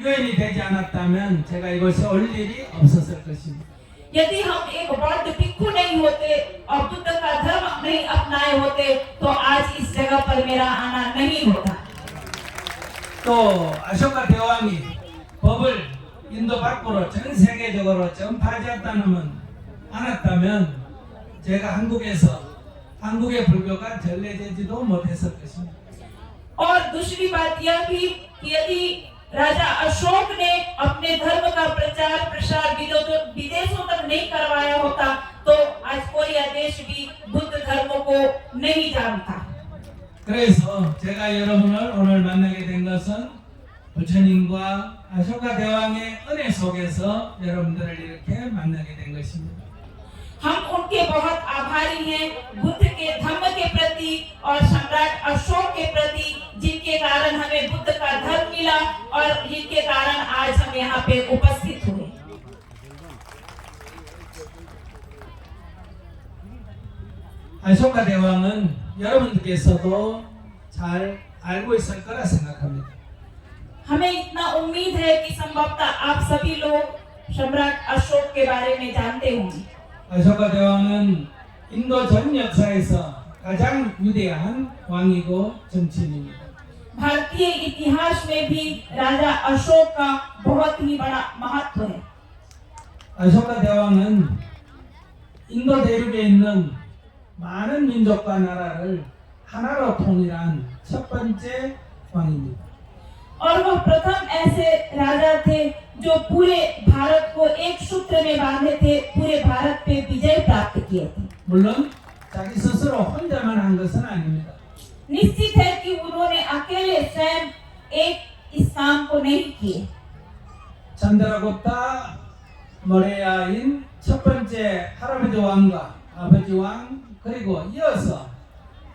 유엔이 되지 않았다면 제가 이곳에 올 일이 없었을 것입니다. यदि हम एक बौद्ध भिक्षु नहीं होते और बुद्ध का धर्म नहीं अपनाए होते तो आज इस जगह पर मेरा आना नहीं होता। 또 아쇼카 대왕이 법을 인도 밖으로 전 세계적으로 전파하지 않았다면 제가 한국에서 한국의 불교가 전래되지도 못했을 것입니다. और दूसरी बात यह भी कि यदि राजा अशोक ने अपने धर्म का प्रचार प्रसार विदेशों तक नहीं करवाया होता तो आज कोरिया देश भी बुद्ध धर्म को नहीं जानता। 그래서 제가 여러분을 오늘 만나게 된 것은 부처님과 아쇼카 대왕의 은혜 속에서 여러분들을 이렇게 만나게 된 것입니다. हम उनके बहुत आभारी हैं बुद्ध के धर्म के प्रति और सम्राट अशोक के प्रति जिनके कारण हमें बुद्ध का धर्म मिला और जिनके कारण आज हम यहाँ पे उपस्थित हुए। 아쇼카 대왕은 여러분들께서도 잘 알고 있을 거라 생각합니다. हमें इतना उम्मीद है कि संभवतः आप सभी लोग सम्राट अशोक के बारे में जानते होंगे। 아쇼카 대왕은 인도 전 역사에서 가장 위대한 왕이고 정치인입니다. भारतीय इतिहास में भी राजा अशोक का बहुत ही बड़ा महत्व है। 아쇼카 대왕은 인도 대륙에 있는 많은 민족과 나라를 하나로 통일한 첫 번째 왕입니다. और वह प्रथम ऐसे राजा थे जो पूरे भारत को एक सूत्र में बांधे थे, पूरे भारत पे विजय प्राप्त किए थे। 물론 자기 스스로 혼자만 한 것은 아닙니다. निश्चित है कि उन्होंने अकेले स्वयं एक इस काम को नहीं किए। 찬드라구प्타 모레야인 첫 번째 할아버지 왕과 아버지 왕 그리고 이어서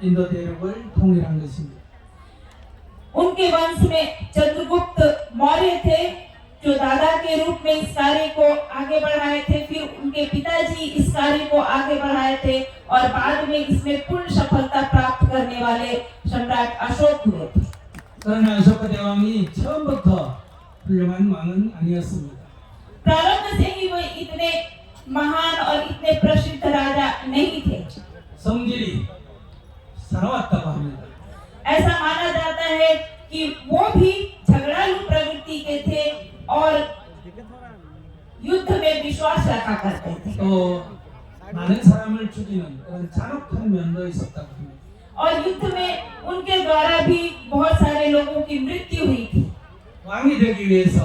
인도 대륙을 통일한 것입니다. उनके वंश में चंद्रगुप्त मौर्य थे जो दादा के रूप में इस कार्य को आगे बढ़ाए थे, फिर उनके पिताजी इस कार्य को आगे बढ़ाए थे और बाद में इसमें पूर्ण सफलता प्राप्त करने वाले सम्राट अशोक हुए थे। 그러나 아쇼카 대왕이 처음부터 훌륭한 왕은 아니었습니다. प्रारंभ से ही वे इतने महान और इतने प्रसिद्ध राजा नहीं थे। 성질이 사나웠다고 합니다. ऐसा माना जाता है कि वो भी झगड़ालू प्रवृत्ति के थे और युद्ध में विश्वास रखा करते थे। 또 많은 사람을 죽이는 그런 잔혹한 면도 있었다고 합니다. और युद्ध में उनके द्वारा भी बहुत सारे लोगों की मृत्यु हुई थी। 왕이 되기 위해서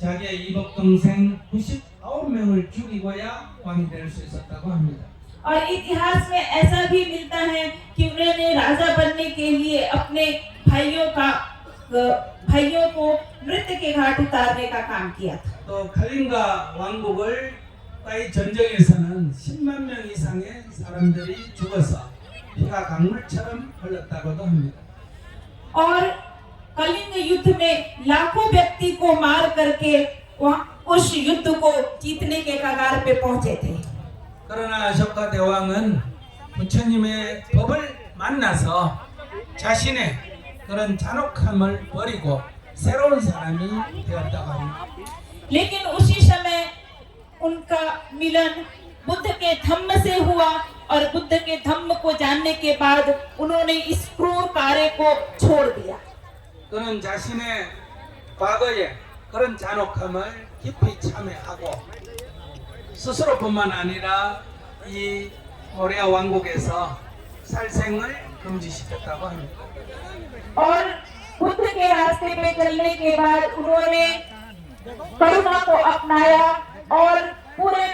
자기의 이복 동생 99명을 죽이고야 왕이 될 수 있었다고 합니다. और इतिहास में ऐसा भी मिलता है कि उन्होंने राजा बनने के लिए अपने भाइयों को मृत्यु के घाट उतारने का काम किया था। 또 칼린가 왕국을 이 전쟁에서는 10만 명 이상의 사람들이 죽어서 피가 강물처럼 흘렀다고도 합니다. और कलिंग युद्ध में लाखों व्यक्ति को मार करके उस युद्ध को जीतने के कगार पे पहुंचे थे। 그러나 아쇼카 대왕은 부처님의 법을 만나서 자신의 그런 잔혹함을 버리고 새로운 사람이 되었다고 합니다. लेकिन उसी समय उनका मिलन बुद्ध के धम्म से हुआ और बुद्ध के धम्म को जानने के बाद उन्होंने इस क्रूर कार्य को छोड़ दिया। 그는 자신의 과거의 그런 잔혹함을 깊이 참회하고 스스로뿐만 아니라 이 모레아 왕국에서 살생을 금지시켰다고 합니다. और बुद्ध के रास्ते पे चलने के बाद उन्होंने करुणा को अपनाया और पूरे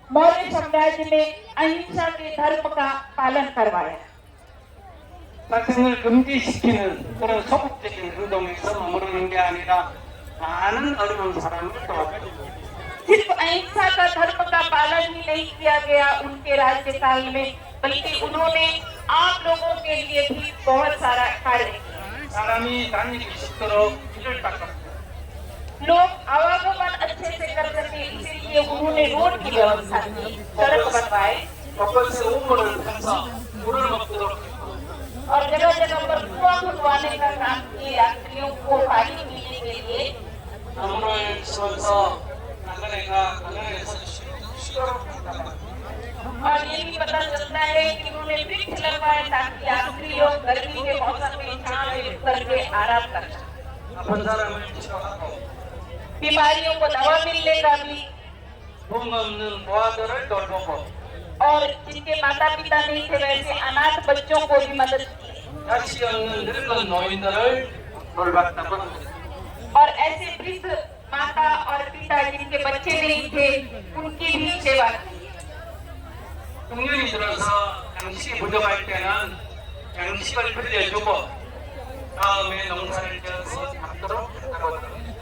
मौर्य साम्राज्य में अहिंसा के धर्म का पालन करवाया। 살생을 금지시키는 그런 소극적인 행동에서 머무르는 게 아니라 많은 어려운 사람을 도와줍니다. सिर्फ अहिंसा का धर्म का पालन ही नहीं किया गया उनके राज्यकाल में, बल्कि उन्होंने आम लोगों के लिए भी बहुत सारा कार्य किया। 사람이 다니기 쉽도록 길을 닦았습니다. लोग आवागमन अच्छे से कर सके इसलिए उन्होंने रोड की व्यवस्था की, सड़क बनवाए 곳곳에 우물을 타서 물을 먹도록 했고 और जगह जगह पर कुआं खुदवाने का काम किए यात्रियों को पानी पीने के लिए। 아무로 마시면서 강간에서 쉬도록 했다. और ये भी पता चलता है कि उन्होंने वृक्ष लगवाए ताकि यात्री लोग गर्मी के मौसम में छांव में रुक करके आराम कर सकें। 아픈 사람을 치료하고 बीमारियों को दवा मिलने का भी 돈 없는 부하들을 돌보고 और जिनके माता पिता नहीं थे वैसे अनाथ बच्चों को भी मदद की 자식 없는 늙은 노인들을 돌봤다고 합니다. और ऐसे वृद्ध माता और पिता जिनके बच्चे नहीं थे उनकी भी सेवा की। 흉년이 들어서 양식이 부족할 때는 양식을 빌려주고 다음에 농사를 지어서 잡도록 했다고 합니다.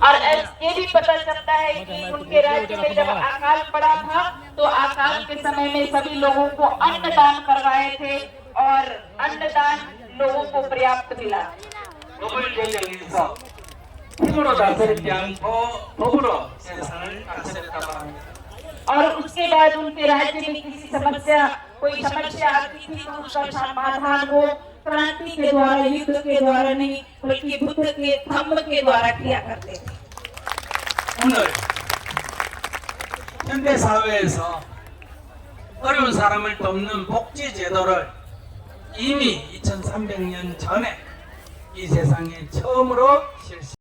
और ये भी पता चलता है कि उनके राज्य में जब अकाल पड़ा था तो अकाल के समय में सभी लोगों को अन्नदान करवाए थे और अन्नदान लोगों को पर्याप्त मिला। 법을 제정해서 힘으로 다스리지 않고 법으로 세상을 다스렸다고 합니다. और उसके बाद उनके राज्य में किसी समस्या कोई समस्या आती थी तो उसका समाधान वो क्रांति के द्वारा युद्ध के द्वारा नहीं बल्कि बुद्ध के थंब के द्वारा किया करते थे। 오늘 현대 사회에서 어려운 사람을 돕는 복지 제도를 이미 2300년 전에 이 세상에 처음으로 실시